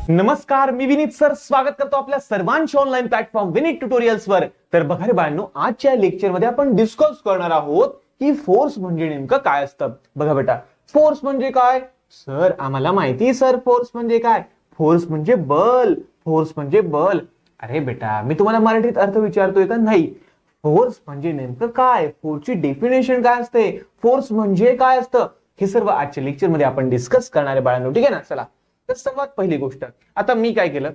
नमस्कार, मी विनीत सर स्वागत करतो आपल्या सर्वांच्या ऑनलाईन प्लॅटफॉर्म विनीत ट्युटोरियल्स वर. तर बघा रे बाळांनो, आजच्या लेक्चर मध्ये आपण डिस्कस करणार आहोत की फोर्स म्हणजे नेमकं काय असतं. बघा बेटा, फोर्स म्हणजे काय? सर आम्हाला माहिती सर, फोर्स म्हणजे काय? फोर्स म्हणजे बल. फोर्स म्हणजे बल. अरे बेटा, मी तुम्हाला मराठीत अर्थ विचारतोय का? नाही. फोर्स म्हणजे नेमकं काय? फोर्सची डेफिनेशन काय असते? फोर्स म्हणजे काय असतं? हे सर्व आजच्या लेक्चर मध्ये आपण डिस्कस करणार आहे बाळांनो. ठीक आहे ना? चला, तर सर्वात पहिली गोष्ट, आता मी काय केलं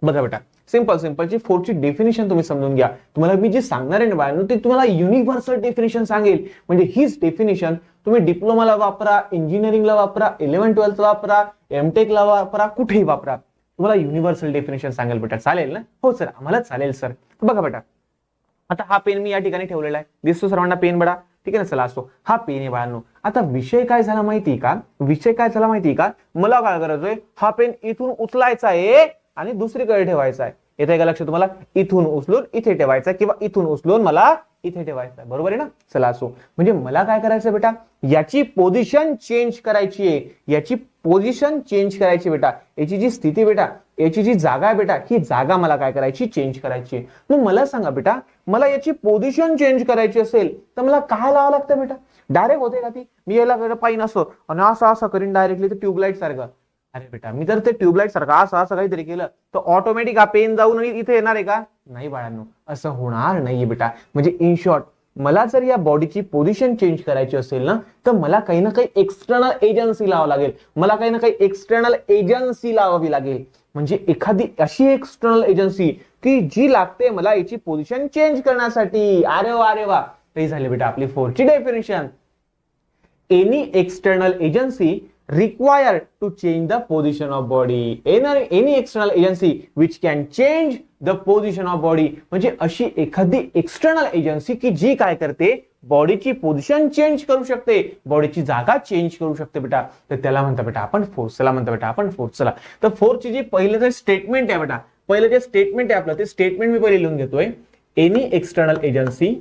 बघा बेटा, सिंपलची फोर्सची डेफिनेशन तुम्ही समजून घ्या. तुम्हाला मी जे सांगणार आहे ना बाळांनो, ते तुम्हाला युनिव्हर्सल डेफिनेशन सांगेल. म्हणजे हीच डेफिनेशन तुम्ही डिप्लोमाला वापरा, इंजिनिअरिंगला वापरा, 11-12 ला वापरा, एमटेक ला वापरा, कुठेही वापरा, तुम्हाला युनिव्हर्सल डेफिनेशन सांगेल बेटा. चालेल ना? हो सर, आम्हाला चालेल सर. बघा बेटा, आता हा पेन मी या ठिकाणी ठेवलेला आहे, दिसतो सर्वांना पेन बडा? ठीक आहे ना? चला, असो, हा पेन आहे बाळांनो. आता विषय काय झाला माहिती का? विषय काय झाला माहिती का? मला काय करायचंय, हा पेन इथून उचलायचा आहे आणि दुसरीकडे ठेवायचा आहे. येते का लक्ष तुम्हाला? इथून उचलून इथे ठेवायचा किंवा इथून उचलून मला इथे ठेवायचा आहे. बरोबर आहे ना? चला, असो, म्हणजे मला काय करायचं बेटा, याची पोझिशन चेंज करायची आहे. याची पोझिशन चेंज करायची बेटा. याची जी स्थिती बेटा, याची जी जागा आहे बेटा, ही जागा मला काय करायची? चेंज करायची. मग मला सांगा बेटा, मला याची पोझिशन चेंज करायची असेल तर मला काय लावावं लागतं बेटा? डायरेक्ट होते का ती? मी याला पाहिजे असं आणि असं असं करीन डायरेक्टली, तर ट्यूबलाईट सारखं. अरे बेटा, मी तर ते ट्यूबलाईट सारखं असं असं काहीतरी केलं तर ऑटोमॅटिक हा पेन जाऊन आणि इथे येणार आहे का? नाही बाळांनो, असं होणार नाहीये बेटा. म्हणजे इन शॉर्ट, मला जर या बॉडीची पोझिशन चेंज करायची असेल ना, तर मला काही ना काही एक्सटर्नल एजन्सी लावावं लागेल. मला काही ना काही एक्सटर्नल एजन्सी लावावी लागेल. म्हणजे एखादी अशी एक्सटर्नल एजन्सी की जी लागते मला याची पोझिशन चेंज करण्यासाठी. अरे वा, अरे वा, ते झाले बेटा आपली फोर्सची definition. Any external agency required to change the position of body. Any external agency which can change the position of body. म्हणजे अशी एखादी एक्सटर्नल एजन्सी की जी काय करते, बॉडीची पोझिशन चेंज करू शकते, बॉडीची जागा चेंज करू शकते बेटा. तर त्याला म्हणता बेटा आपण फोर्स. चला म्हणता बेटा आपण फोर्स. चला, तर फोर्सची जी पहिलं जे स्टेटमेंट आहे बेटा, पहिलं जे स्टेटमेंट आहे आपलं, ते स्टेटमेंट मी पहिले लिहून घेतोय. Any external agency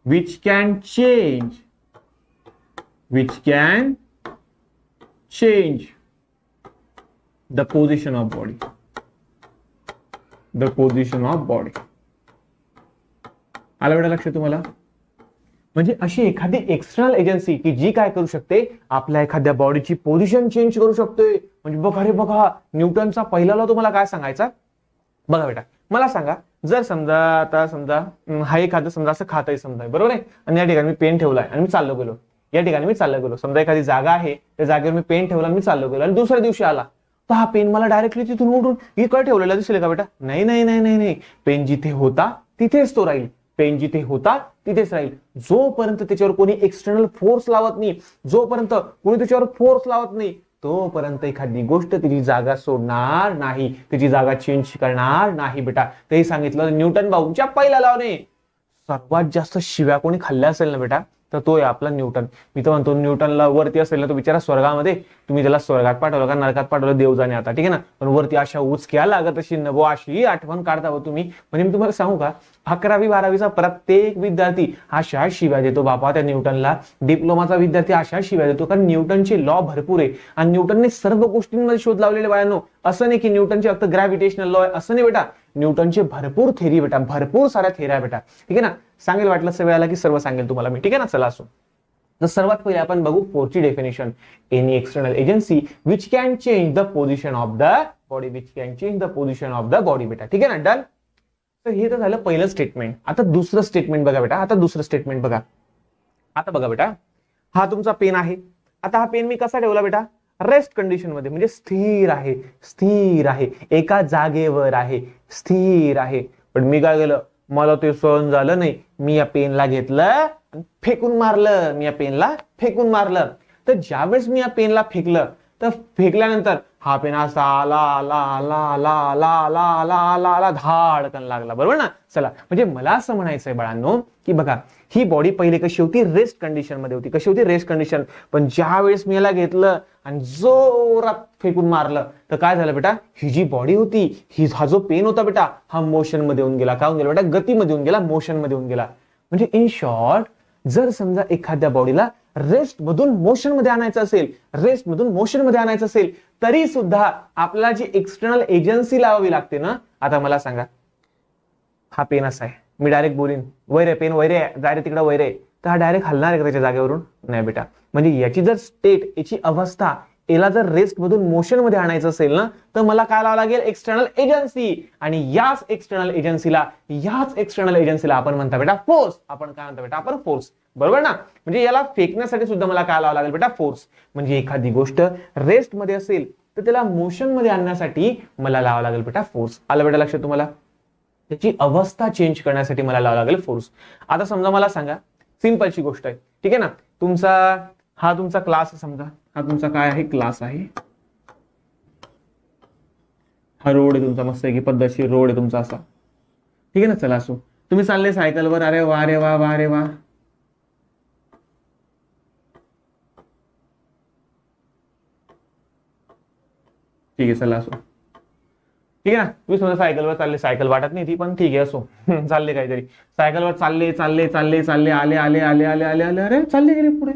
which can change the position of body. आलं बेटा लक्ष तुम्हाला? म्हणजे अशी एखादी एक्सटर्नल एजन्सी की जी काय करू शकते, आपल्या एखाद्या बॉडीची पोझिशन चेंज करू शकते. म्हणजे बघा रे बघा, न्यूटनचा पहिला लॉ तुम्हाला काय सांगायचा? बघा बेटा, मला सांगा, जर समजा आता समजा हा एखादं समजा असं खात आहे समजा, बरोबर आहे, आणि या ठिकाणी मी पेन ठेवलाय आणि मी चाललो गेलो. या ठिकाणी मी चाललो गेलो, समजा एखादी जागा आहे, त्या जागेवर मी पेन ठेवला आणि मी चाललो गेलो, आणि दुसऱ्या दिवशी आला तर हा पेन मला डायरेक्टली तिथून उडून इकडे ठेवलेला दिसेल का बेटा? नाही नाही नाही नाही नाही, पेन जिथे होता तिथेच तो राहील. पेन जिथे होता तिथेच राहील. जोपर्यंत त्याच्यावर कोणी एक्सटर्नल फोर्स लावत नाही, जोपर्यंत कोणी त्याच्यावर फोर्स लावत नाही, तोपर्यंत एखादी गोष्ट तिची जागा सोडणार नाही, तिची जागा चेंज करणार नाही बेटा. ते सांगितलं न्यूटन भाऊंच्या पहिल्या लॉने. सर्वात जास्त शिव्या कोणी खाल्ल्या असेल ना बेटा, तर तो आहे आपला न्यूटन. मी तर म्हणतो, न्यूटनला वरती असेल ना तो बिचारा स्वर्गामध्ये, तुम्ही त्याला स्वर्गात पाठवलं का नरकात पाठवलं देव जाणे आता. ठीक आहे ना? पण वरती अशा उचक्या लागत अशी नवो, अशी आठवण काढता हो तुम्ही. म्हणजे मी तुम्हाला सांगू का, 11वी-12वीचा प्रत्येक विद्यार्थी अशा शिव्या देतो बापा त्या न्यूटनला. डिप्लोमाचा विद्यार्थी अशा शिव्या देतो, कारण न्यूटनचे लॉ भरपूर आहे आणि न्यूटनने सर्व गोष्टींमध्ये शोध लावलेले बाळांनो. असं नाही की न्यूटनचे फक्त ग्रॅव्हिटेशनल लॉ आहे, असं नाही बेटा. न्यूटनचे भरपूर थेरी बेटा, भरपूर साऱ्या थेऱ्या बेटा. ठीक आहे ना? सांगेल वाटलं सवय आला की सर्व सांगेल तुम्हाला मी. ठीक आहे ना? चला, असो, तर सर्वात पहिले आपण बघू फोर्सची definition. Any external agency which can change the position of the body. बेटा. ठीक आहे ना? डन. तर हे तर झालं पहिलं स्टेटमेंट. आता दुसरं स्टेटमेंट बघा बेटा. आता बघा बेटा, हा तुमचा पेन आहे. आता हा पेन मी कसा ठेवला बेटा? रेस्ट कंडिशन मध्ये, म्हणजे स्थिर आहे, एका जागेवर आहे, स्थिर आहे. पण मी काय केलं, मला ते सहन झालं नाही, मी या पेनला घेतलं आणि फेकून मारलं. तर ज्यावेळेस मी या पेनला फेकलं, तर फेकल्यानंतर हा पेन असा आला आला आला आला आला आला आला आला आला धाडकन लागला, बरोबर ना. चला, म्हणजे मला असं म्हणायचंय बाळांनो की बघा, ही बॉडी पहिले कशी होती, रेस्ट कंडिशन मध्ये होती. कशी होती, रेस्ट कंडिशन. पण ज्या वेळेस मी याला घेतलं आणि जोरात फेकून मारलं तर काय झालं बेटा, ही जी बॉडी होती, हा जो पेन होता बेटा, हा मोशन मध्ये होऊन गेला. काय होऊन गेला बेटा, गतीमध्ये होऊन गेला, मोशन मध्ये होऊन गेला. म्हणजे इन शॉर्ट, जर समजा एखाद्या बॉडीला रेस्ट मधून मोशन मध्ये आणायचं असेल, रेस्ट मधून मोशन मध्ये आणायचं असेल, तरी सुद्धा आपल्याला जी एक्सटर्नल एजन्सी लावावी लागते ना. आता मला सांगा, हा पेन असा आहे, मी डायरेक्ट बोलीन वैरे पेन वैरे डायरेक्ट तिकडे वैरे, तर हा डायरेक्ट हलणार आहे का त्याच्या जागेवरून? नाही बेटा. म्हणजे याची जर स्टेट, याची अवस्था, याला जर रेस्ट मधून मोशन मध्ये आणायचं असेल ना, तर मला काय लावावं लागेल, एक्सटर्नल एजन्सी. आणि याच एक्सटर्नल एजन्सीला आपण म्हणता बेटा फोर्स. आपण काय म्हणता बेटा, आपण फोर्स, बरोबर ना. म्हणजे याला फेकण्यासाठी सुद्धा मला काय लावावं लागेल बेटा, फोर्स. म्हणजे एखादी गोष्ट रेस्ट मध्ये असेल तर त्याला मोशन मध्ये आणण्यासाठी मला लावावं लागेल बेटा फोर्स. आलं बेटा लक्षात तुम्हाला? त्याची अवस्था चेंज करण्यासाठी मला लावावं लागेल फोर्स. आता समजा मला सांगा, सिंपलची गोष्ट आहे, ठीक आहे ना. हा तुमचा क्लास, समजा हा तुमचा काय आहे, क्लास आहे. हा रोड आहे तुमचा, मस्त आहे की पद्धतशीर रोड आहे तुमचा असा, ठीक आहे ना. चला असो, तुम्ही चालले सायकलवर, अरे वा रे वा वा रे वा. ठीक आहे, चला असो, ठीक आहे ना. तुम्ही समजा सायकलवर चालले, सायकल वाटत नाही ती, पण ठीक आहे असो, चालले काहीतरी सायकलवर, चालले चालले चालले चालले, आले आले आले आले आले आले, अरे चालले गेले पुढे.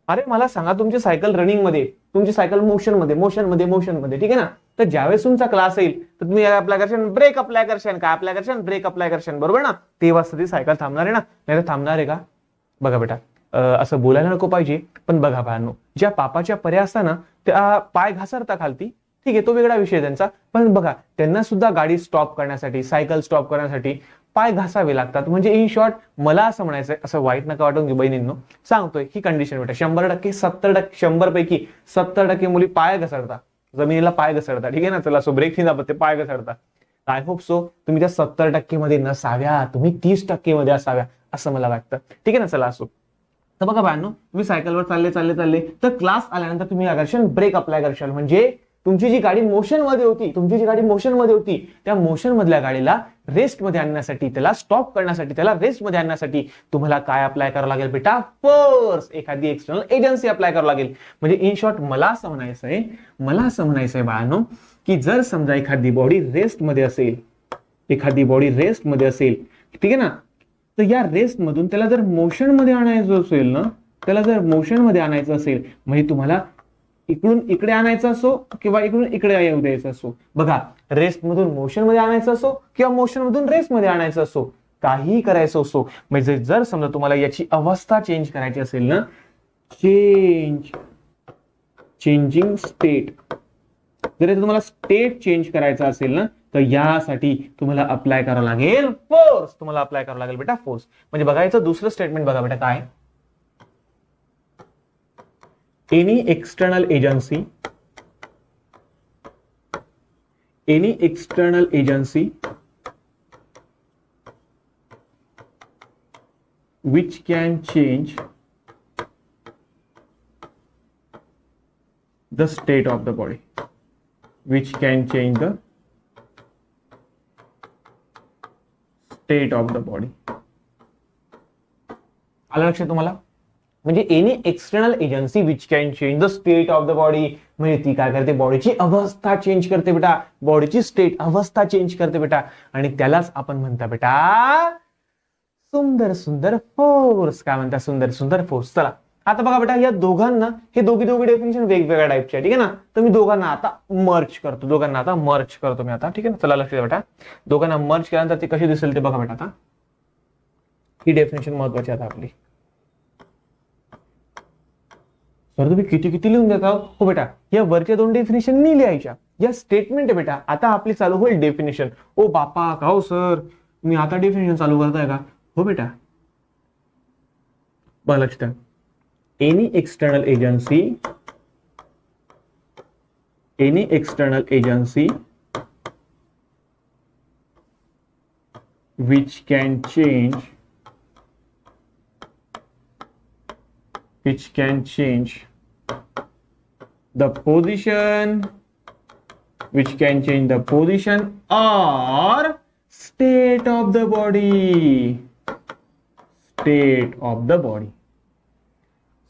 अरे मला सांगा, तुमची सायकल रनिंग मध्ये, तुमची सायकल मोशन मध्ये, ठीक आहे ना. तर ज्यावेळेस तुमचा क्लास येईल तर तुम्ही अप्लाय करशाल, ब्रेक अप्लाय करशाल, काय अप्लाय करशाल, ब्रेक अप्लाय करशाल, बरोबर ना. तेव्हा ती सायकल थांबणार आहे ना, नाही तर थांबणार आहे का? बघा बेटा, असं बोलायला नको पाहिजे, पण बघा बाळांनो, ज्या पापाच्या पर्या असतात ना, त्या पाय घसरता खालती, ठीक आहे, तो वेगळा विषय त्यांचा. पण बघा, त्यांना सुद्धा गाडी स्टॉप करण्यासाठी, सायकल स्टॉप करण्यासाठी पाय घासावे लागतात. म्हणजे इन शॉर्ट मला असं म्हणायचंय, असं वाईट नका वाटून की बहिणींनो, सांगतोय ही कंडिशन बेटा, 100% 70%, 100 पैकी 70% मुली पाय घसरतात, जमिनीला पाय घसरतात, ठीक आहे ना. चला सो, ब्रेक नाही ते पाय घसरतात. आय होप सो तुम्ही त्या 70% मध्ये नसाव्या, तुम्ही 30% मध्ये असाव्या, असं मला वाटतं, ठीक आहे ना. चला असो, तर बघा बाळांनो, तुम्ही सायकलवर चालले चालले चालले, तर क्लास आल्यानंतर तुम्ही काय करशाल, ब्रेक अप्लाय करशाल. म्हणजे तुमची जी गाडी मोशन मध्ये होती, त्या मोशन मधल्या गाडीला रेस्ट मध्ये आणण्यासाठी, त्याला स्टॉप करण्यासाठी, त्याला रेस्ट मध्ये आणण्यासाठी तुम्हाला काय अप्लाय करावं लागेल बेटा, फोर्स. एखादी एक्सटर्नल एजन्सी अप्लाय करावं लागेल. म्हणजे इन शॉर्ट मला असं म्हणायचंय बाळांनो, की जर समजा एखादी बॉडी रेस्ट मध्ये असेल, ठीक आहे ना, तर या रेस्ट मधून त्याला जर मोशन मध्ये आणायचं असेल, म्हणजे तुम्हाला इकडून इकडे आणायचं असो किंवा इकडून इकडे येऊ द्यायचं असो, बघा, रेस्ट मधून मोशन मध्ये आणायचं असो किंवा मोशन मधून रेस्ट मध्ये आणायचं असो, काहीही करायचं असो, म्हणजे जर समजा तुम्हाला याची अवस्था चेंज करायची असेल ना, चेंजिंग स्टेट, जर तुम्हाला स्टेट चेंज करायचा असेल ना, तर यासाठी तुम्हाला अप्लाय करावं लागेल फोर्स. तुम्हाला अप्लाय करावं लागेल बेटा फोर्स. म्हणजे बघा, याचं दुसरं स्टेटमेंट बघा बेटा, काय, any external agency which can change the state of the body, आलं लक्षात तुम्हाला? म्हणजे any external agency which can change the state of the body, म्हणजे ती काय करते, बॉडीची अवस्था चेंज करते बेटा, बॉडीची स्टेट, अवस्था चेंज करते बेटा. आणि त्यालाच आपण म्हणता बेटा सुंदर सुंदर फोर्स. काय म्हणता, सुंदर सुंदर फोर्स. चला आता बघा बेटा, या दोघांना, हे दोघी डेफिनेशन वेगवेगळ्या टाईपचे आहे, ठीक आहे ना. तर मी दोघांना आता मर्ज करतो मी आता, ठीक आहे ना. चला लक्ष द्या बेटा, दोघांना मर्ज केल्यानंतर ती कशी दिसेल ते बघा बेटा. आता ही डेफिनेशन महत्वाची आता आपली. तर तुम्ही किती लिहून देता हो बेटा, या वरच्या 2 डेफिनेशन नाही लिहायच्या, या स्टेटमेंट आहे बेटा. आता आपली चालू होईल डेफिनेशन. ओ बापा, का हो सर, तुम्ही आता डेफिनेशन चालू करताय का? हो बेटा, बघा लक्ष द्या. Any external agency which can change the position which can change the position or state of the body. State of the body.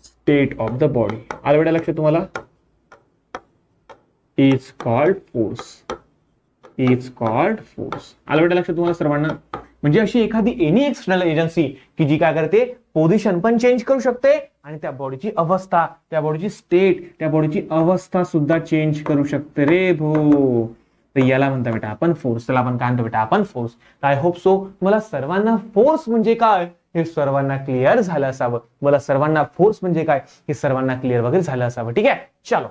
State of the body. आलं बेटा लक्षात तुम्हाला? Is called force. Is called force. आलं बेटा लक्षात तुम्हाला सर्वांना? म्हणजे अशी एखादी एनी एक्सटर्नल एजन्सी की जी काय करते, पोझिशन पण चेंज करू शकते आणि त्या बॉडीची अवस्था, त्या बॉडीची स्टेट, त्या बॉडीची अवस्था सुद्धा चेंज करू शकते रे भो. तर याला म्हणता बेटा आपण फोर्स. त्याला आपण काय म्हणतो बेटा आपण फोर्स. आय होप सो मला सर्वांना फोर्स म्हणजे काय हे सर्वांना क्लिअर झालं असावं. मला सर्वांना फोर्स म्हणजे काय हे सर्वांना क्लिअर वगैरे झालं असावं. ठीक आहे, चलो.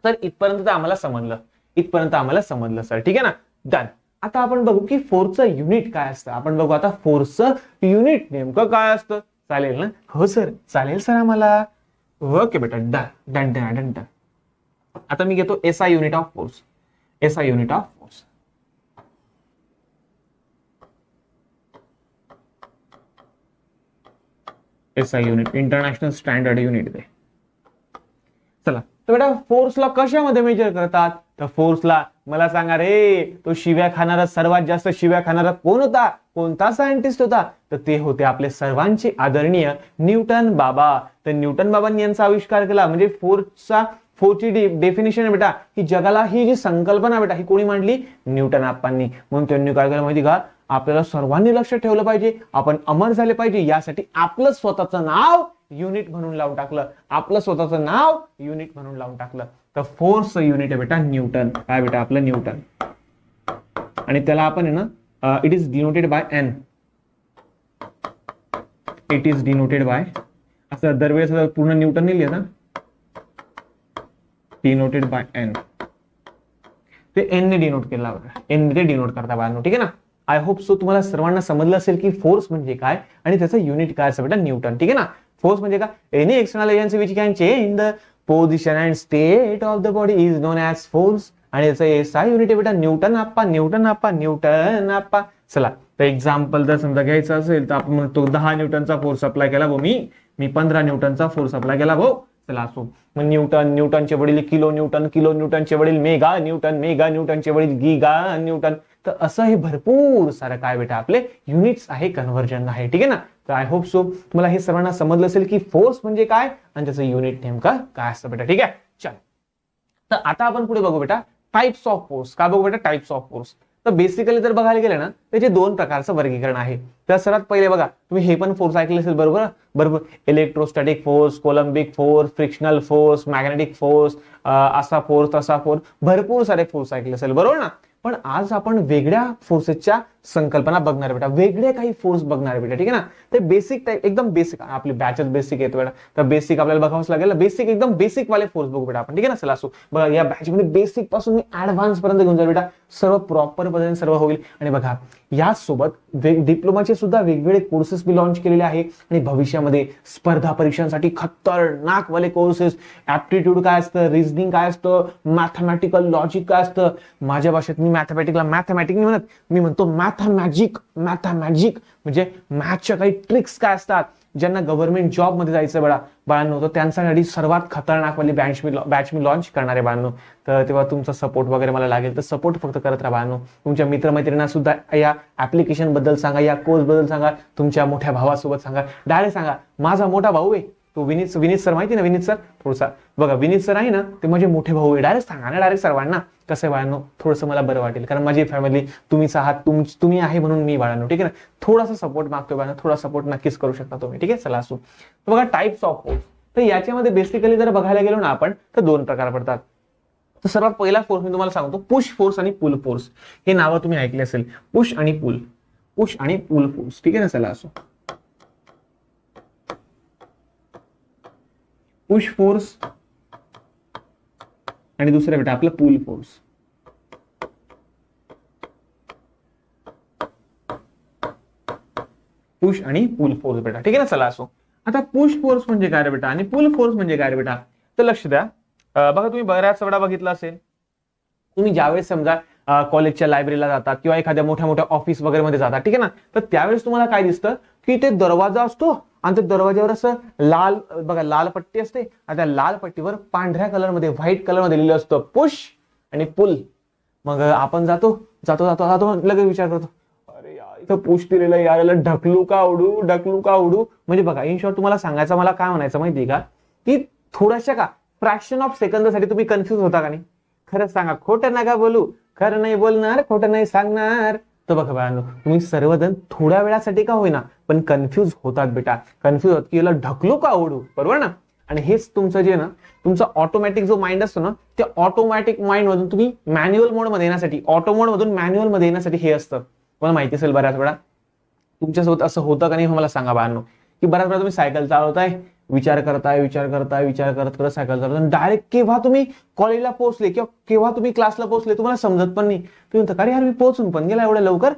तर इथपर्यंत आम्हाला समजलं, इथपर्यंत आम्हाला समजलं सर. ठीक आहे ना, डन. आता आपण बघू की फोर्सचं युनिट काय असतं. आपण बघू आता फोर्सचं युनिट नेमकं काय असतं. चालेल ना? हो सर, चालेल सर आम्हाला. ओके बेटा, done done done done done. आता मी घेतो SI unit of force. SI unit of force. SI unit international standard unit दे. चला, तर बेटा फोर्सला कशामध्ये मेजर करतात. तर फोर्सला मला सांगा रे, तो शिव्या खाणारा, सर्वात जास्त शिव्या खाणारा कोण होता, कोणता सायंटिस्ट होता. तर ते होते आपले सर्वांचे आदरणीय न्यूटन बाबा. तर न्यूटन बाबांनी यांचा आविष्कार केला. म्हणजे फोर्सची डेफिनेशन आहे बेटा, ही जगाला ही जी संकल्पना बेटा ही कोणी मांडली, न्यूटन आप्पांनी. म्हणून त्यांनी काय केलं माहिती का, आपल्याला सर्वांनी लक्ष ठेवलं पाहिजे, आपण अमर झाले पाहिजे, यासाठी आपलं स्वतःचं नाव युनिट म्हणून लावून टाकलं. आपलं स्वतःचं नाव युनिट म्हणून लावून टाकलं. तर फोर्स युनिट आहे बेटा न्यूटन. काय बेटा आपलं न्यूटन. आणि त्याला आपण आहे ना, it is denoted by N. It is denoted by, असं दरवेळेस पूर्ण न्यूटन नाही लिहित ना, डिनोटेड बाय एन. ते एन ने डिनोट केला बघा, एन ने डिनोट करता बाळांनो. ठीक आहे ना. आय होप सो तुम्हाला सर्वांना समजलं असेल की फोर्स म्हणजे काय आणि त्याचं युनिट काय असं बेटा न्यूटन. ठीक आहे ना. फोर्स म्हणजे काय, any external agency which can change the position and state of the body is non as force. आणि त्याचं एसआय युनिट आहे बेटा न्यूटन आप्पा. न्यूटन आप्पा, न्यूटन आप्पा. चला, तर एक्झाम्पल जर समजा घ्यायचं असेल तर आपण म्हणतो 10 न्यूटनचा फोर्स अप्लाय केला भाऊ मी 15 न्यूटनचा फोर्स अप्लाय केला भाऊ. चला असो, मग न्यूटनचे वडील किलो न्यूटनचे वडील मेगा न्यूटनचे वडील गिगा न्यूटन. तर असं हे भरपूर सारं काय बेटा आपले युनिट्स आहे, कन्व्हर्जन आहे. ठीक आहे ना. तर आय होप सो तुम्हाला हे सर्वांना समजलं असेल की फोर्स म्हणजे काय आणि त्याचं युनिट नेमकं काय असतं बेटा. ठीक आहे, चल. तर आता आपण पुढे बघू बेटा टाइप्स ऑफ फोर्स. काय बघू बेटा टाइप्स ऑफ फोर्स. तर बेसिकली जर बघायला गेलं ना, त्याचे 2 प्रकारचं वर्गीकरण आहे. तर सर्वात पहिले बघा, तुम्ही हे पण फोर्स ऐकले असेल बरोबर बरोबर. Electrostatic force, coulombic force, frictional force, magnetic force, असा फोर्स तसा फोर्स, भरपूर सारे फोर्स ऐकले असेल बरोबर ना. पण आज आपण वेगळ्या फोर्सेसच्या संकल्पना बघणार बेटा, वेगळे काही फोर्स बघणार बेटा. ठीक आहे ना. ते बेसिक टाइप, एकदम बेसिक, आपली बॅचच बेसिक येतो बेटा. तर बेसिक आपल्याला बघावंच लागेल. बेसिक, एकदम बेसिक वाले फोर्स बघू बेटा आपण. ठीक आहे ना. चला असो बघा, या बॅच मध्ये बेसिक पासून मी ऍडव्हान्स पर्यंत घेऊन जाईल बेटा. सर्व प्रॉपर पद्धतीने सर्व होईल. आणि बघा, यासोबत डिप्लोमाचे सुद्धा वेगवेगळे कोर्सेस मी लॉन्च केलेले आहे. आणि भविष्यामध्ये स्पर्धा परीक्षांसाठी खतरनाक वाले कोर्सेस, ऍप्टिट्यूड काय असतं, रिझनिंग काय असतं, मॅथमॅटिकल लॉजिक काय असतं. माझ्या भाषेत मी मॅथमॅटिकला मॅथमॅटिक नाही म्हणत, मी म्हणतो मॅथमॅजिक. म्हणजे मॅथच्या काही ट्रिक्स काय असतात, ज्यांना गव्हर्नमेंट जॉब मध्ये जायचं बाळांनो, तर त्यांच्यासाठी सर्वात खतरनाक वाली बॅच मी लॉन्च करणार आहे बाळांनो. तर तेव्हा तुमचा सपोर्ट वगैरे मला लागेल. तर सपोर्ट फक्त करत राहा बाळांनो. तुमच्या मित्रमैत्रिणींना सुद्धा या ऍप्लिकेशन बद्दल सांगा, या कोर्स बद्दल सांगा, तुमच्या मोठ्या भावासोबत सांगा. डायरेक्ट सांगा, माझा मोठा भाऊ आहे तो विनीत सर, माहिती ना विनीत सर. थोडसा बघा, विनीत सर आहे ना, ते माझे मोठे भाऊ आहे. डायरेक्ट सांगा ना, डायरेक्ट सर्वांना. कसं आहे बाळांनो, थोडंसं मला बरं वाटेल, कारण माझी फॅमिली तुम्हीच आहात, तुम्ही आहे म्हणून मी बाळांनो. ठीक आहे ना. थोडासा सपोर्ट मागतोय बाळांनो, थोडा सपोर्ट नक्कीच करू शकता तुम्ही. ठीक आहे, चला असू. तर बघा टाइप्स ऑफ फोर्स. तर याच्यामध्ये बेसिकली जर बघायला गेलो ना आपण, तर 2 प्रकार पडतात. तर सर्वात पहिला फोर्स मी तुम्हाला सांगतो, पुश फोर्स आणि पुल फोर्स. हे नावं तुम्ही ऐकले असेल, पुश आणि पुल फोर्स. ठीक आहे ना. चला असो, पुश फोर्स आणि दुसरं बेटा आपलं पुल फोर्स. पुश आणि पुल फोर्स बेटा. ठीक आहे ना. चला असो, आता पुश फोर्स म्हणजे काय रे बेटा आणि पुल फोर्स म्हणजे काय रे बेटा. तर लक्ष द्या. बघा, तुम्ही बऱ्याच वेळा बघितलं असेल, तुम्ही ज्यावेळेस समजा कॉलेजच्या लायब्ररीला जातात किंवा एखाद्या मोठ्या ऑफिस वगैरे मध्ये जातात. ठीक आहे ना. तर त्यावेळेस तुम्हाला काय दिसतं की ते दरवाजा असतो आणि त्या दरवाज्यावर असं लाल बघा लाल पट्टी असते आणि त्या लाल पट्टीवर पांढऱ्या कलरमध्ये व्हाईट कलरमध्ये लिहिलं असतं पुश आणि पुल. मग आपण जातो जातो जातो जातो लगेच विचार करतो अरे यार इथं पुश दिलेलं यार, याला ढकलू का उडू ढकलू का उडू. म्हणजे बघा इन शॉर्ट तुम्हाला सांगायचं मला काय म्हणायचं माहितीये का, की थोड्याशा का फ्रॅक्शन ऑफ सेकंदासाठी तुम्ही कन्फ्युज होता का नाही. खरंच सांगा, खोटं नका बोलू, खरं नाही बोलणार खोटं नाही सांगणार. तर बघा बाळांनो, तुम्ही सर्वजण थोड्या वेळासाठी का होईना पण कन्फ्युज होतात बेटा, कन्फ्युज होत की याला ढकलू का उडू, बरोबर ना. आणि हेच तुमचं जे ना तुमचा ऑटोमॅटिक जो माइंड असतो ना, त्या ऑटोमॅटिक माइंड मधून तुम्ही मॅन्युअल मोड मध्ये येण्यासाठी, ऑटो मोड मधून मॅन्युअल मध्ये येण्यासाठी हे असतं. तुम्हाला माहिती असेल बऱ्याच वेळा तुमच्यासोबत असं होतं का नाही मला सांगा बाळांनो, की बऱ्याच वेळा तुम्ही सायकल चालवताय, विचार करताय विचार करताय विचार करत करत सायकल चालवताय, डायरेक्ट केव्हा तुम्ही कॉलेजला पोहोचले किंवा केव्हा तुम्ही क्लासला पोहोचले तुम्हाला समजत पण नाही. तुम्ही म्हणता अरे यार मी पोहोचून पण गेला एवढ्या लवकर,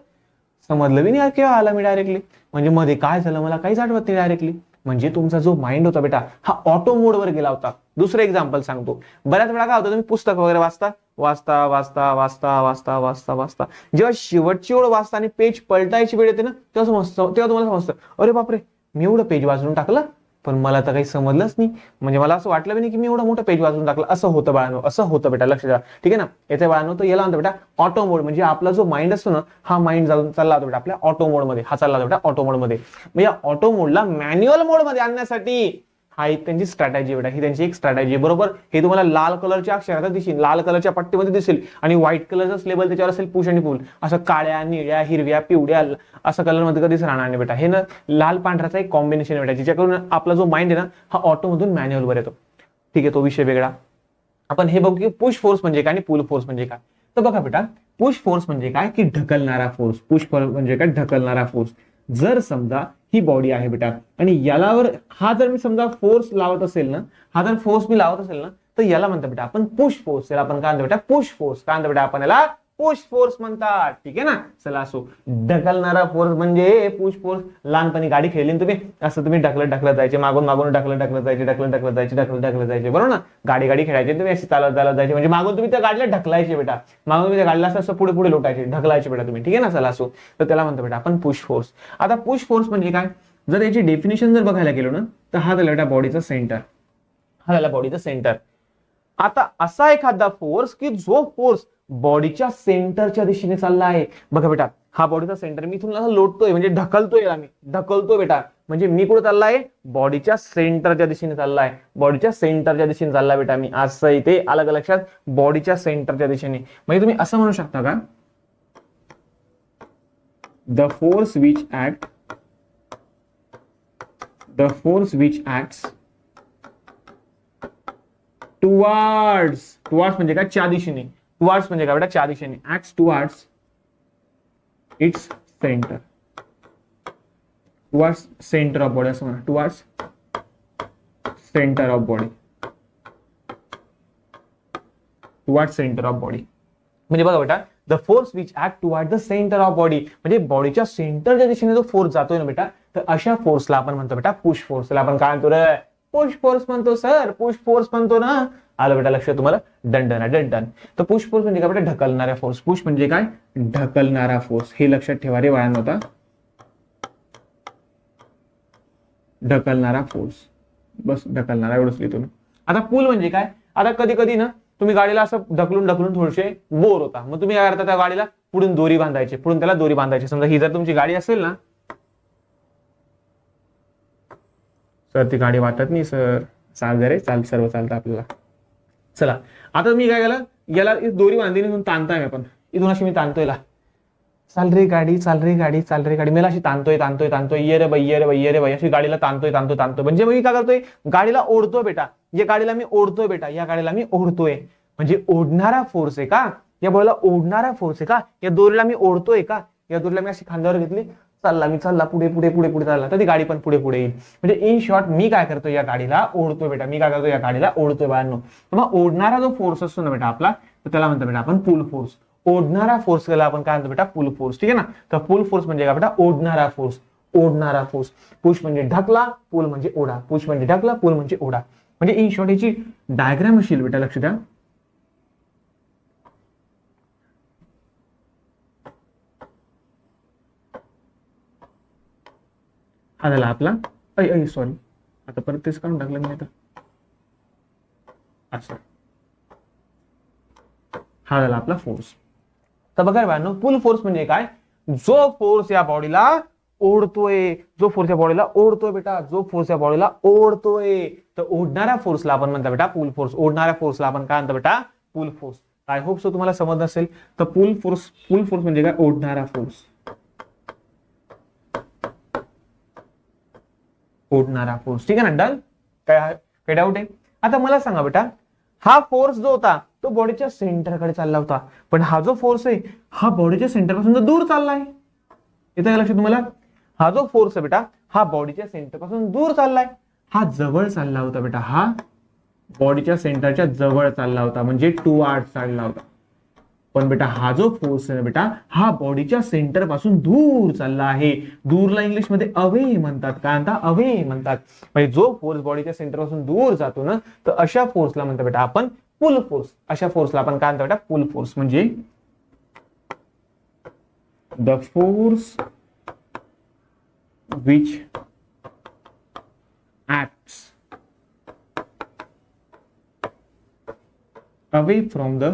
समजलं बी नाही यार केव्हा आला मी डायरेक्टली. म्हणजे मध्ये काय झालं मला काहीच आठवत नाही डायरेक्टली. म्हणजे तुमचा जो माइंड होता बेटा हा ऑटो मोडवर गेला होता. दुसरं एक्झाम्पल सांगतो, बऱ्याच वेळा काय होतं तुम्ही पुस्तक वगैरे वाचता वाचता वाचता वाचता वाचता वाचता वाचता जेव्हा शेवटची ओळ वाचता आणि पेज पलटायची वेळ येते ना, तेव्हा समजतं, तेव्हा तुम्हाला समजतं अरे बापरे मी एवढं पेज वाचून टाकलं पण मला तर काही समजलंच नाही. म्हणजे मला असं वाटलं नाही की मी एवढं मोठं पेज वाचून टाकलं. असं होतं बाळांनो, असं होतं बेटा, लक्ष द्या ठीक आहे ना. येते बाळांनो, तर याला म्हणतो बेटा ऑटो मोड. म्हणजे आपला जो माइंड असतो ना हा माइंड जाऊन चालला होता बेटा आपल्या ऑटो मोड मध्ये, हा चालला बेटा ऑटो मोड मध्ये. मग या ऑटो मोडला मॅन्युअल मोड मध्ये आणण्यासाठी हा एक त्यांची स्ट्रॅटेजी बेटा, ही त्यांची एक स्ट्रॅटेजी बरोबर. हे तुम्हाला लाल कलरच्या अक्षरात दिसेल, लाल कलरच्या पट्टीमध्ये दिसेल आणि व्हाईट कलरचं लेबल त्याच्यावर असेल पुश आणि पुल. असं काळ्या निळ्या हिरव्या पिवळ्या असं कलर मध्ये कधीच राहणार नाही बेटा. हे ना लाल पांढऱ्याचा एक कॉम्बिनेशन बेटा, ज्याच्याकडून आपला जो माइंड आहे ना हा ऑटो मधून मॅन्युअल वर येतो. ठीक आहे, तो विषय वेगळा. आपण हे बघू की पुश फोर्स म्हणजे काय आणि पुल फोर्स म्हणजे काय. तर बघा बेटा, पुश फोर्स म्हणजे काय की ढकलणारा फोर्स. पुश फोर्स म्हणजे काय, ढकलणारा फोर्स. जर समजा ही बॉडी आहे बेटा आणि यालावर हा जर मी समजा फोर्स लावत असेल ना, हा जर फोर्स मी लावत असेल ना, तर याला म्हणतात बेटा आपण पुश फोर्स. याला आपण काय म्हणतो बेटा, पुश फोर्स. काय म्हणतो बेटा आपण याला, पुश फोर्स म्हणतात. ठीक आहे ना. चला असो, ढकलणारा फोर्स म्हणजे पुश फोर्स. लहानपणी गाडी खेळली तुम्ही, असं तुम्ही ढकलत ढकलत जायचे, मागून मागून ढकलत ढकलत जायचे, ढकलत ढकलत जायचे, ढकलत ढकलत जायचे, बरोबर ना. गाडी गाडी खेळायची तुम्ही अशी चालत चालत जायचे, म्हणजे मागून तुम्ही त्या गाडीला ढकलायचे बेटा, मागून तुम्ही त्या गाडीला असं पुढे पुढे लोटायचे, ढकलायचे बेटा तुम्ही. ठीक आहे ना. चला असो, तर त्याला म्हणतो बेटा आपण पुश फोर्स. आता पुश फोर्स म्हणजे काय, जर याची डेफिनेशन जर बघायला गेलो ना, तर हा झाला बेटा बॉडीचा सेंटर, हा झाला बॉडीचा सेंटर. आता असा एखादा फोर्स की जो फोर्स बॉडीच्या सेंटरच्या दिशेने चालला आहे. बघा बेटा, हा बॉडीचा सेंटर मी तुम्हाला लोटतोय म्हणजे ढकलतोय, मी ढकलतोय बेटा, म्हणजे मी कुठे चाललाय, बॉडीच्या सेंटरच्या दिशेने चाललाय, बॉडीच्या सेंटरच्या दिशेने चाललाय बेटा मी. असं इथे अलग लक्षात, बॉडीच्या सेंटरच्या दिशेने. म्हणजे तुम्ही असं म्हणू शकता का, the force which acts towards. Towards म्हणजे काय, च्या दिशेने. टुवार्ड्स म्हणजे काय बेटा, च्या दिशेने. Acts towards its centre. Towards centre of body असं म्हणा, towards centre of body, towards centre of body. म्हणजे बघा बेटा, the force which act toward the centre of body, म्हणजे बॉडीच्या सेंटरच्या दिशेने जो फोर्स जातोय ना बेटा, तर अशा फोर्सला आपण म्हणतो बेटा पुश फोर्स. त्याला आपण काय म्हणतो रे, पुश फोर्स म्हणतो सर, पुश फोर्स म्हणतो ना. आलं बेटा लक्षात तुम्हाला, दंडन आहे दंडन. तर पुश फोर्स म्हणजे काय बेटा, ढकलणारा फोर्स. पुश म्हणजे काय, ढकलणारा फोर्स. हे लक्षात ठेवा रे बाळांनो. होता ढकलणारा फोर्स, बस ढकलणारा एवढंच लिहितो मी. आता पुल म्हणजे काय, आता कधी कधी ना तुम्ही गाडीला असं ढकलून ढकलून थोडेसे बोर होता, मग तुम्ही काय करता, त्या गाडीला पुढून दोरी बांधायची, पुढून त्याला दोरी बांधायची. समजा ही जर तुमची गाडी असेल ना, सर ती गाडी वाटत नाही सर, चाल रे चाल, सर्व चालतं आपल्याला. चला आता मी काय केलं, याला दोरी बांधली इथून ताणताय आपण, इथून अशी मी ताणतोय, चाल रे गाडी चाल रे गाडी चाल रे गाडी, मला अशी ताणतोय ताणतोय ताणतोय, ये रे बाई ये रे बाई ये रे बाई, अशी गाडीला ताणतोय ताणतोय ताणतोय. म्हणजे मी काय करतोय, गाडीला ओढतोय बेटा, या गाडीला मी ओढतोय बेटा, या गाडीला मी ओढतोय. म्हणजे ओढणारा फोर्स आहे का, या बॉलला ओढणारा फोर्स आहे का, या दोरीला मी ओढतोय का, या दोरीला मी अशी खांद्यावर घेतली, चालला मी, चालला पुढे पुढे पुढे पुढे चालला, तर ती गाडी पण पुढे पुढे येईल. म्हणजे इन शॉर्ट मी काय करतो, या गाडीला ओढतोय बेटा, मी काय करतो, या गाडीला ओढतोय बाळांनो. तर मग ओढणारा जो फोर्स असतो ना बेटा आपला, तर त्याला म्हणतो बेटा आपण पुल फोर्स. ओढणारा फोर्स केला आपण काय म्हणतो बेटा, पुल फोर्स. ठीक आहे ना. तर पुल फोर्स म्हणजे काय बेटा, ओढणारा फोर्स. ओढणारा फोर्स. पुश म्हणजे ढकला, पुल म्हणजे ओढा. पुश म्हणजे ढकला, पुल म्हणजे ओढा. म्हणजे इन शॉर्ट याची डायग्राम असेल बेटा, लक्ष द्या. हा झाला आपला सॉरी, आता परत तेच काढून टाकलं मी आता. अच्छा, हा झाला आपला फोर्स. तर बघा बाळांनो, पुल फोर्स म्हणजे काय? जो फोर्स या बॉडीला ओढतोय, जो फोर्स या बॉडीला ओढतोय बेटा, जो फोर्स या बॉडीला ओढतोय. तर ओढणाऱ्या फोर्सला आपण म्हणतो बेटा पुल फोर्स. ओढणाऱ्या फोर्सला आपण काय म्हणतो बेटा? पुल फोर्स. आय होप सो तुम्हाला समजलं असेल. तर पुल फोर्स म्हणजे काय? ओढणारा फोर्स. ओढणारा फोर्स. ठीक आहे ना? डन. काय डाऊट आहे? आता मला सांगा बेटा, हा फोर्स जो होता तो बॉडीच्या सेंटरकडे चालला होता, पण हा जो फोर्स आहे हा बॉडीच्या सेंटर पासून दूर चाललाय. येतं का लक्षात तुम्हाला? हा जो फोर्स आहे बेटा हा बॉडीच्या सेंटर पासून दूर चाललाय. हा जवळ चालला होता बेटा, हा बॉडीच्या सेंटरच्या जवळ चालला होता, म्हणजे टू आर्ट चालला होता. पण बेटा हा जो फोर्स आहे बेटा हा बॉडीच्या सेंटर पासून दूर चालला आहे. दूरला इंग्लिश मध्ये अवे म्हणतात. काय म्हणतात? अवे म्हणतात. म्हणजे जो फोर्स बॉडीच्या सेंटर पासून दूर जातो ना, तर अशा फोर्सला म्हणतो बेटा आपण पुल फोर्स. अशा फोर्सला आपण काय म्हणतो बेटा? पुल फोर्स. म्हणजे the force which acts away from the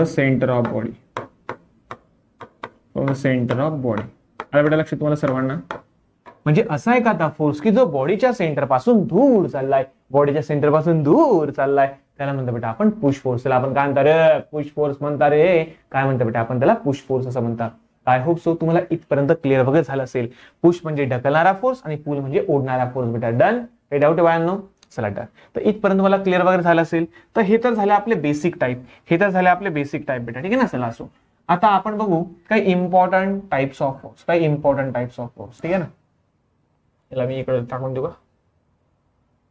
center of body. From the center of body. आलं बेटा लक्षात तुम्हाला सर्वांना? म्हणजे असा एक आता फोर्स की जो बॉडीच्या सेंटर पासून दूर चाललाय, बॉडीच्या सेंटर पासून दूर चाललाय, त्याला म्हणतो बेटा आपण पुश फोर्स. त्याला आपण काय म्हणता रे? पुश फोर्स म्हणता रे. काय म्हणतो बेटा आपण त्याला? पुश फोर्स असं म्हणतात. आय होप सो तुम्हाला इथपर्यंत क्लिअर वगैरे झालं असेल. पुश म्हणजे ढकलणारा फोर्स आणि पुल म्हणजे ओढणारा फोर्स बेटा. डन. काही डाऊट आहे बाळांनो? चला डन. तर इथपर्यंत मला क्लिअर वगैरे झालं असेल. तर हे तर झाले आपले बेसिक टाईप. बेटा. ठीक आहे ना? चला असो. आता आपण बघू काही इम्पॉर्टंट टाइप्स ऑफ फोर्स. ठीक आहे ना? याला मी इकडे टाकून देऊ का?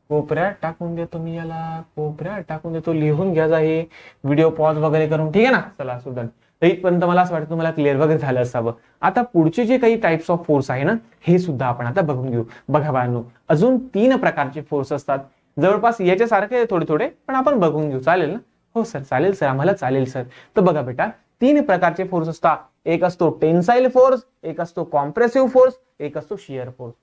कोपऱ्यात टाकून देतो मी याला. कोपऱ्यात टाकून देतो. लिहून घ्या आहे व्हिडिओ पॉज वगैरे करून. ठीक आहे ना? चला असो डन. तर इथपर्यंत मला असं वाटतं तुम्हाला क्लिअर वगैरे झालं असावं. आता पुढचे जे काही टाइप्स ऑफ फोर्स आहे ना, हे सुद्धा आपण आता बघून घेऊ. बघा बाळांनो, अजून 3 प्रकारचे फोर्स असतात. जवळपास याच्यासारखे थोडे थोडे, पण आपण बघून घेऊ. चालेल ना? हो सर चालेल सर, आम्हाला चालेल सर. तर बघा बेटा, 3 प्रकारचे फोर्स असतात. एक असतो टेन्साइल फोर्स, एक असतो कॉम्प्रेसिव्ह फोर्स, एक असतो शियर फोर्स.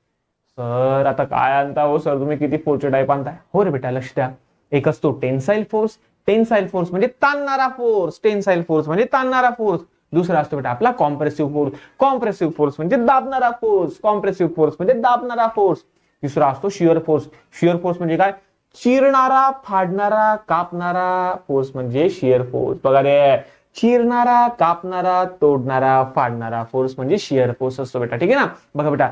सर आता काय आणता हो सर, तुम्ही किती फोर्सचे टाईप आणताय? हो रे बेटा, लक्ष द्या. एक असतो टेन्साइल फोर्स. टेन्साइल फोर्स म्हणजे ताणणारा फोर्स. टेन्साइल फोर्स म्हणजे ताणणारा फोर्स. दुसरा असतो बेटा आपला कॉम्प्रेसिव्ह फोर्स. कॉम्प्रेसिव्ह फोर्स म्हणजे दाबणारा फोर्स. कॉम्प्रेसिव्ह फोर्स म्हणजे दाबणारा फोर्स. तिसरा असतो शियर फोर्स. शियर फोर्स म्हणजे काय? चिरणारा, फाडणारा, कापणारा फोर्स म्हणजे शियर फोर्स. बघा रे, चिरणारा, कापणारा, तोडणारा, फाडणारा फोर्स म्हणजे शियर फोर्स असतो बेटा. ठीक आहे ना? बघा बेटा,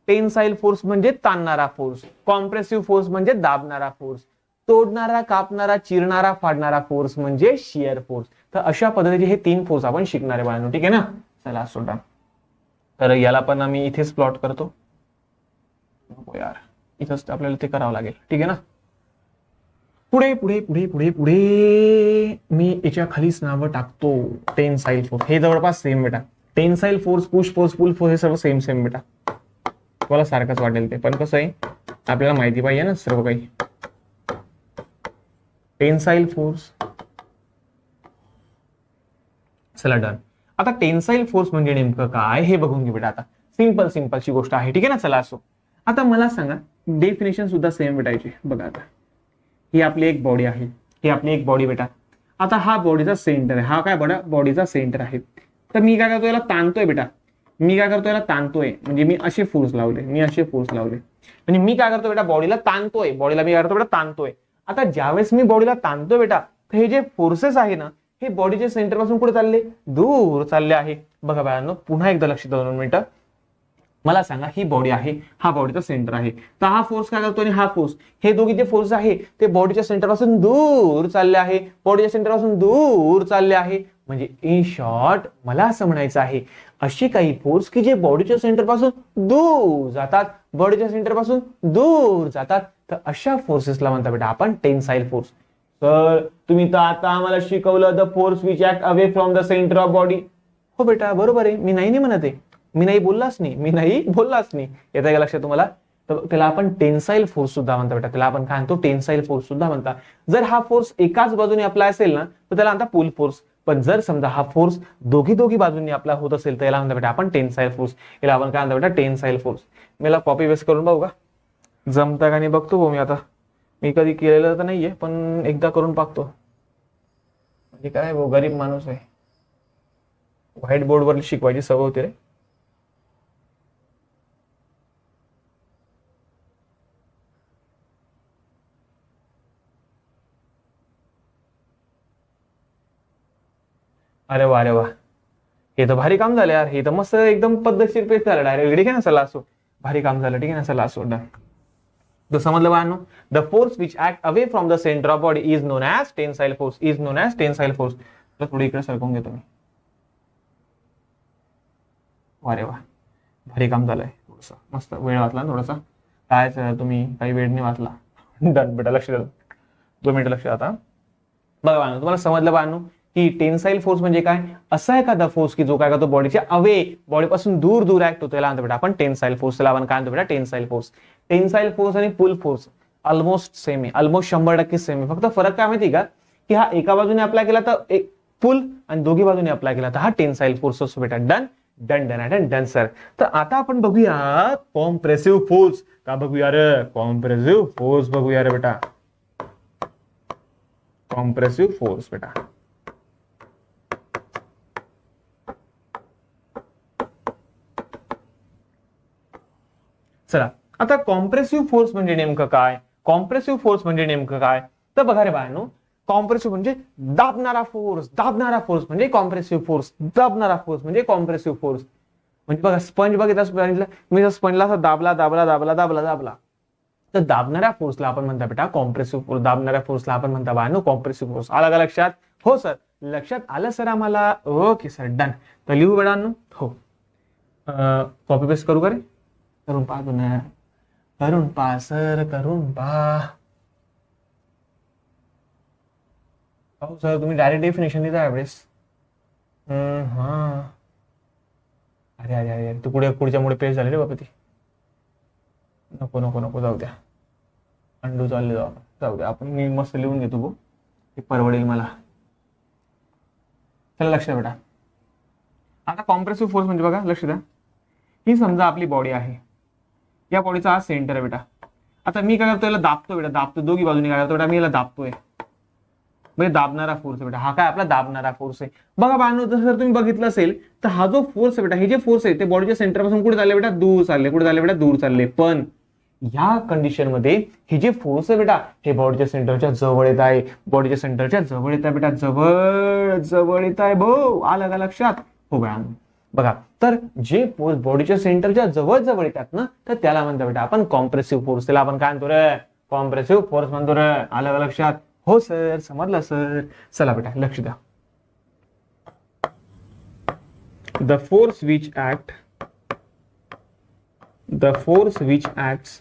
टेन्साइल फोर्स म्हणजे ताणणारा फोर्स. कॉम्प्रेसिव्ह फोर्स म्हणजे दाबणारा फोर्स. तोडणारा, कापणारा, चिरणारा, फाडणारा फोर्स म्हणजे शियर फोर्स. तर अशा पद्धतीचे हे 3 फोर्स आपण शिकणार आहे बाळांनो. ठीक आहे ना? चला सोडा. तर याला पण आम्ही इथेच प्लॉट करतो. यार, इथंच आपल्याला ते करावं लागेल. ठीक आहे ना? पुढे पुढे पुढे पुढे पुढे मी याच्या खालीच नावं टाकतो. Tensile force. हे जवळपास सेम बेटा. टेन्साइल फोर्स, पुश फोर्स, पुल फोर्स हे सर्व सेम बेटा. तुम्हाला सारखंच वाटेल ते, पण कसं आहे आपल्याला माहिती पाहिजे ना सर्व काही. Tensile force. चला डन. आता टेन्साइल फोर्स म्हणजे नेमकं काय हे बघून घेऊ बेटा. आता सिंपलची गोष्ट आहे. ठीक आहे ना? चला असो. आता मला सांगा, डेफिनेशन सुद्धा सेम भेटायची. बघा आता, ही आपली एक बॉडी आहे. ही आपली एक बॉडी बेटा. आता हा बॉडीचा सेंटर आहे. हा काय बॉडीचा सेंटर आहे. तर मी काय करतो, याला ताणतोय बेटा. म्हणजे मी असे फोर्स लावले. म्हणजे मी काय करतो बेटा, बॉडीला ताणतोय. बॉडीला मी काय करतो बेटा, ताणतोय. आता ज्यावेळेस मी बॉडीला ताणतोय बेटा, तर हे जे फोर्सेस आहे ना, हे बॉडीच्या सेंटर पासून कुठे चालले? दूर चालले आहे. बघा बाळांनो, पुन्हा एकदा लक्ष द्या 2 मिनिटं. मला सांगा, ही बॉडी आहे, हा बॉडीचा सेंटर आहे. तर हा फोर्स काय करतो आणि हा फोर्स, हे दोघी जे फोर्स आहे ते बॉडीच्या सेंटर पासून दूर चालले आहे. बॉडीच्या सेंटर पासून दूर चालले आहे. म्हणजे इन शॉर्ट मला असं म्हणायचं आहे, अशी काही फोर्स की जे बॉडीच्या सेंटर पासून दूर जातात. तर अशा फोर्सेसला म्हणतात बेटा आपण टेन्साइल फोर्स. सर तुम्ही तर आता आम्हाला शिकवलं the force which act away from the centre of body. हो बेटा बरोबर आहे. मी नाही म्हणत आहे. मी नाही बोललाच नाही. येतं का लक्षात तुम्हाला? तर त्याला आपण टेन्साइल फोर्स सुद्धा म्हणतो बेटा. त्याला आपण काय म्हणतो? टेन्साइल फोर्स सुद्धा म्हणतात. जर हा फोर्स एकाच बाजूने अप्लाय असेल ना, तर त्याला म्हणतात पुल फोर्स. पण जर समजा हा फोर्स दोघी दोघी बाजूंनी आपला होत असेल तर याला म्हणता बेटा आपण टेन्साईल फोर्स, याला आपण काय म्हणता बेटा टेन्साईल फोर्स. मला कॉपी पेस्ट करून बघू का, जमता का नाही बघतो मी. आता मी कधी केलेलं तर नाहीये पण एकदा करून पाहतो. म्हणजे काय गरीब माणूस आहे, व्हाईट बोर्डवर शिकवायची सवय होती रे. अरे वा अरे वा, हे तर भारी काम झालं यार. हे तर मस्त एकदम पद्धतशीर पेज झालं डायरेक्ट. ठीक आहे ना, चला असो, भारी काम झालं. ठीक आहे ना, चला असो, डन. तो समजलं बाळांनो, the force which act away from the centre of body is non as tensile force, is non as tensile force. तर थोडी इकडे सरकवून घेतो मी. अरे वा, भारी काम झालंय. थोडस मस्त वेळ वाचला थोडासा. काय तुम्ही काही वेळ नाही वाचला. डन बेटा, लक्ष द्या, 2 मिनिटं लक्ष. आता बघा बाळांनो, तुम्हाला समजलं बाळांनो की टेन्साईल फोर्स म्हणजे काय. असा एखादा फोर्स की जो काय करतो बॉडीच्या अवे, बॉडीपासून दूर दूर ऍक्ट होतो, याला म्हणतो बेटा आपण टेन्साईल फोर्स. त्याला आपण काय म्हणतो बेटा टेन्साईल फोर्स. टेन्साईल फोर्स आणि पुल फोर्स ऑलमोस्ट सेम आहे, ऑलमोस्ट 100% सेम आहे. फक्त फरक काय माहिती का, की हा एका बाजूने अप्लाय केला तर एक पुल आणि दोघी बाजूने अप्लाय केला तर हा टेन्साईल फोर्स असतो बेटा. Done done done done done sir. तर आता आपण बघूया कॉम्प्रेसिव्ह फोर्स. का बघूया रे, कॉम्प्रेसिव्ह फोर्स बघूया रे बेटा. कॉम्प्रेसिव्ह फोर्स बेटा. चला, आता कॉम्प्रेसिव्ह फोर्स म्हणजे नेमकं काय. कॉम्प्रेसिव्ह फोर्स म्हणजे नेमकं काय, तर बघा रे बाळांनो, कॉम्प्रेसिव्ह म्हणजे दाबणारा फोर्स. दाबणारा फोर्स म्हणजे कॉम्प्रेसिव्ह फोर्स. दाबणारा फोर्स म्हणजे कॉम्प्रेसिव्ह फोर्स. म्हणजे बघा स्पंज बघितला, स्पंजला मी स्पंजला असा दाबला दाबला दाबला दाबला दाबला, तर दाबणाऱ्या फोर्सला आपण म्हणता बेटा कॉम्प्रेसिव्ह फोर्स. दाबणाऱ्या फोर्सला आपण म्हणता बाळांनो कॉम्प्रेसिव्ह फोर्स. आला का लक्षात. हो सर, लक्षात आलं सर आम्हाला. Okay sir, done. तर लिहू बेटांनो. हो, कॉपी पेस्ट करू का रे, करून पाहतो ना, करून पहा सर, करून पहा. हो सर, तुम्ही डायरेक्ट डेफिनेशन देता यावेळेस. हा, अरे अरे अरे, तू पुढच्या मुळे पेज झाले रे बाबा ती. नको नको नको, जाऊ द्या, अंडू चालले जाऊ, जाऊ द्या. आपण मी मस्त लिहून घेतो गो, ते परवडेल मला. चला लक्ष द्या बेटा. आता कॉम्प्रेसिव्ह फोर्स म्हणजे बघा, लक्ष द्या, ही समजा आपली बॉडी आहे, या बॉडीचा हा सेंटर आहे बेटा. आता मी काय करतो, याला दाबतो बेटा, दाबतो दोघी बाजूनी. काय करतो बेटा, मी याला दाबतोय, म्हणजे दाबणारा फोर्स आहे बेटा. हा काय आपला दाबणारा फोर्स आहे. बघा बाळांनो, जर तुम्ही बघितलं असेल तर हा जो फोर्स आहे बेटा, हे जे फोर्स आहे ते बॉडीच्या सेंटर पासून कुठे चालले बेटा, दूर चालले. कुठे चालले बेटा, दूर चालले. पण या कंडिशन मध्ये हे जे फोर्स आहे बेटा, हे बॉडीच्या सेंटरच्या जवळ येत आहे. बॉडीच्या सेंटरच्या जवळ येत आहे बेटा, जवळ जवळ येत आहे. भाऊ आलं का लक्षात. हो बाळांनो, बघा, तर जे फोर्स बॉडीच्या सेंटरच्या जवळ जवळ येतात ना, तर त्याला म्हणतो बेटा आपण कॉम्प्रेसिव्ह फोर्स. त्याला आपण काय म्हणतो रे, कॉम्प्रेसिव्ह फोर्स म्हणतो रे. आलं का लक्षात. हो सर, समजलं सर. चला बेटा, लक्ष द्या. The force which acts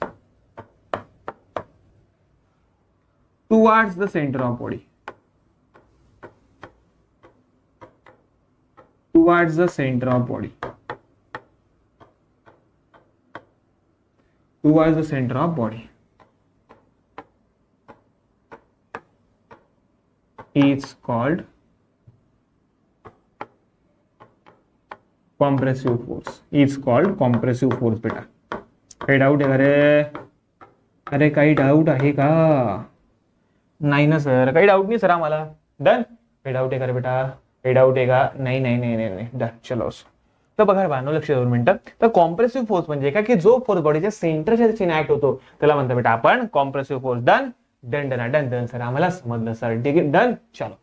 towards the center of body, towards the center of body, towards the center of body is called compressive force. Is called compressive force बेटा. काही डाऊट आहे का रे, अरे काही डाऊट आहे का. नाही ना सर, काही डाऊट नाही सर आम्हाला. डन. काही डाऊट आहे का रे बेटा, काही डाऊट आहे का. नाही नाही नाही नाही, डन. चलो असो. तर बघा बाळांनो, लक्ष 2 मिनिटं. तर कॉम्प्रेसिव्ह फोर्स म्हणजे काय, की जो फोर्स बॉडीच्या सेंटरच्या दिशेने ऍक्ट होतो त्याला म्हणतो बेटा आपण compressive force. Done done done done done sir, आम्हाला समजलं सर. ठीक आहे, डन. चलो,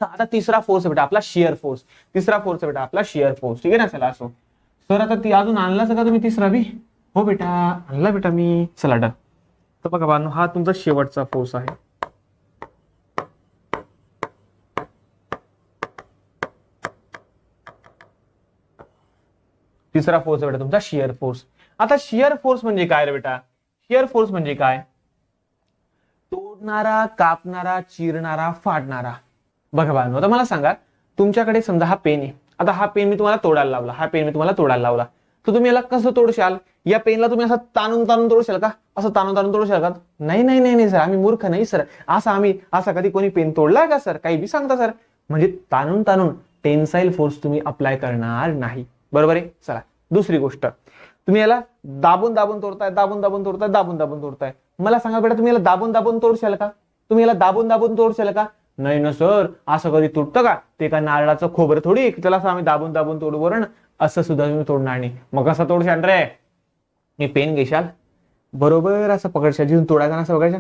आता तिसरा फोर्स आहे बेटा आपला शियर फोर्स. तिसरा फोर्स आहे बेटा आपला शियर फोर्स. ठीक आहे ना, चला असो. सर आता ती अजून आणलाच का तुम्ही तिसरा बी. हो बेटा, आणला बेटा मी. चला डन. तर बघा बाळांनो, हा तुमचा शेवटचा फोर्स आहे. तिसरा फोर्स आहे बेटा तुमचा शियर फोर्स. आता शियर फोर्स म्हणजे काय रे बेटा, शियर फोर्स म्हणजे काय, तोडणारा, कापणारा, चिरणारा, फाडणारा. बघा बाळांनो, आता मला सांगा, तुमच्याकडे समजा हा पेन आहे. आता हा पेन मी तुम्हाला तोडायला लावला, हा पेन मी तुम्हाला तोडायला लावला, तर तुम्ही याला कसं तोडशाल. या पेनला तुम्ही असं ताणून ताणून तोडशाल का, असं ताणून ताणून तोडशाल का. नाही नाही नाही नाही सर, आम्ही मूर्ख नाही सर. असं कधी कोणी पेन तोडलाय का सर, काही बी सांगता सर. म्हणजे ताणून ताणून टेन्साईल फोर्स तुम्ही अप्लाय करणार नाही. बरोबर आहे. चला दुसरी गोष्ट, तुम्ही याला दाबून दाबून तोडताय, दाबून दाबून तोडताय, दाबून दाबून तोडताय. मला सांगा बेटा, तुम्ही याला दाबून दाबून तोडशाल का? तुम्ही याला दाबून दाबून तोडशाल का? नाही ना सर, असं कधी तुटतं का? ते का नारळाचं खोबरं थोडी त्याला असं आम्ही दाबून दाबून तोडू, बरं. असं सुद्धा तुम्ही तोडणार नाही. मग कसं तोडशाल रे? मी पेन घेशाल, बरोबर असं पकडशाल, जिथून तोडायचं असं बघायचं,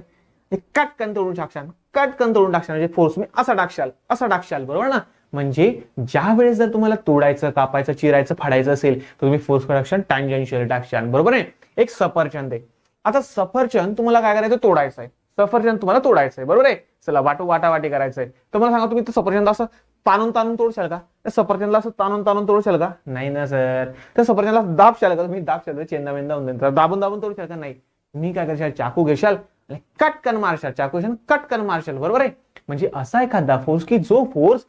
कटकन तोडून टाकशाल, कटकन तोडून टाकशाल. म्हणजे फोर्स मी असा टाकशाल, असं टाकशाल, बरोबर ना. म्हणजे ज्या वेळेस जर तुम्हाला तोडायचं, कापायचं, चिरायचं, फाडायचं असेल तर तुम्ही फोर्स टाकशाल, टँजेन्शियल टाकशाल, बरोबर आहे. एक सफरचंद आहे. आता सफरचंद तुम्हाला काय करायचं? तोडायचं आहे. सफरचंद तुम्हाला तोडायचं आहे, बरोबर आहे. चला वाटावाटी करायचंय. तर मला सांगा, तुम्ही सफरचंद असं ताणून ताणून तोडशाल का? त्या सफरचंदला असं ताणून ताणून तोडशाल का? नाही ना सर. त्या सफरचंदला दाबशाल का? तुम्ही दाबशाल, चेंदा मेंदा होऊन जाईल. दाबून दाबून तोडशाल का? नाही. मी काय करशाल? चाकू घेशाल आणि कटकन मारशाल, चाकू घेशाल, कटकन मारशाल, बरोबर आहे. म्हणजे असा एखादा फोर्स की जो फोर्स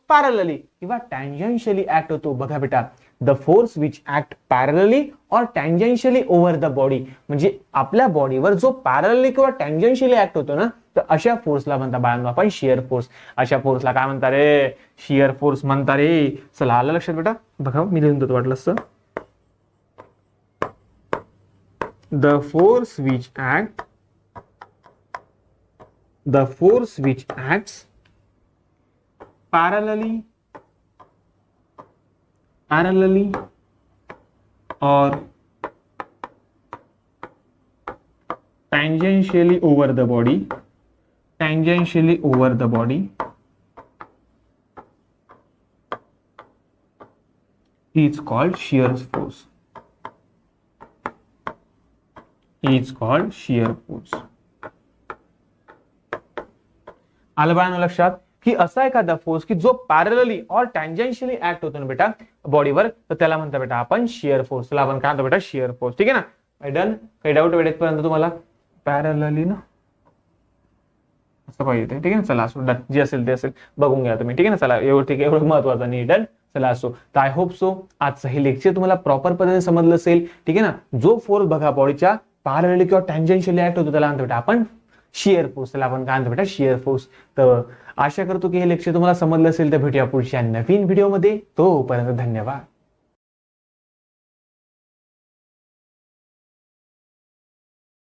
पॅरलली किंवा टँजेन्शियली ऍक्ट होतो. बघा बेटा, the force which act parallelly और टँजेन्शियली ओव्हर द बॉडी, म्हणजे आपल्या बॉडीवर जो पॅरलली किंवा टँजेन्शियली ऍक्ट होतो ना, तर अशा फोर्सला म्हणता बाळांनो आपण शिअर फोर्स. अशा फोर्सला काय म्हणता रे? शिअर फोर्स म्हणता रे. चला आलं लक्षात बेटा? बघा मी लिहून देतो वाटलं असं. The force which acts parallelly or tangentially over the body is called shear force. आलं बाळांनो लक्षात की असा एखादा फोर्स की जो पॅरलली और टँजेन्शियली ऍक्ट होतो ना बेटा बॉडीवर, तर त्याला म्हणता बेटा आपण शिअर फोर्स. त्याला आपण काय म्हणतो बेटा? Shear force. ठीक आहे ना? डन. काही डाऊट वेळेपर्यंत तुम्हाला? पॅरलली ना असं पाहिजे, ठीक आहे ना. चला असो, डन. जे असेल ते असेल, बघून घ्या तुम्ही, ठीक आहे ना. चला एवढं महत्वाचं नाही. डन. चला असो. तर आय होप सो आजचं हे लेक्चर तुम्हाला प्रॉपर पद्धतीने समजलं असेल, ठीक आहे ना. जो फोर्स बघा बॉडीच्या पॅरलली किंवा टँजेन्शियली ऍक्ट होतो त्याला म्हणतो बेटा आपण शिअर फोर्स. त्याला आपण काय म्हणतो बेटा? Shear force. तर आशा करतो की हे लेक्चर तुम्हाला समजलं असेल. तर भेटूया पुढच्या नवीन व्हिडिओमध्ये. तोपर्यंत धन्यवाद.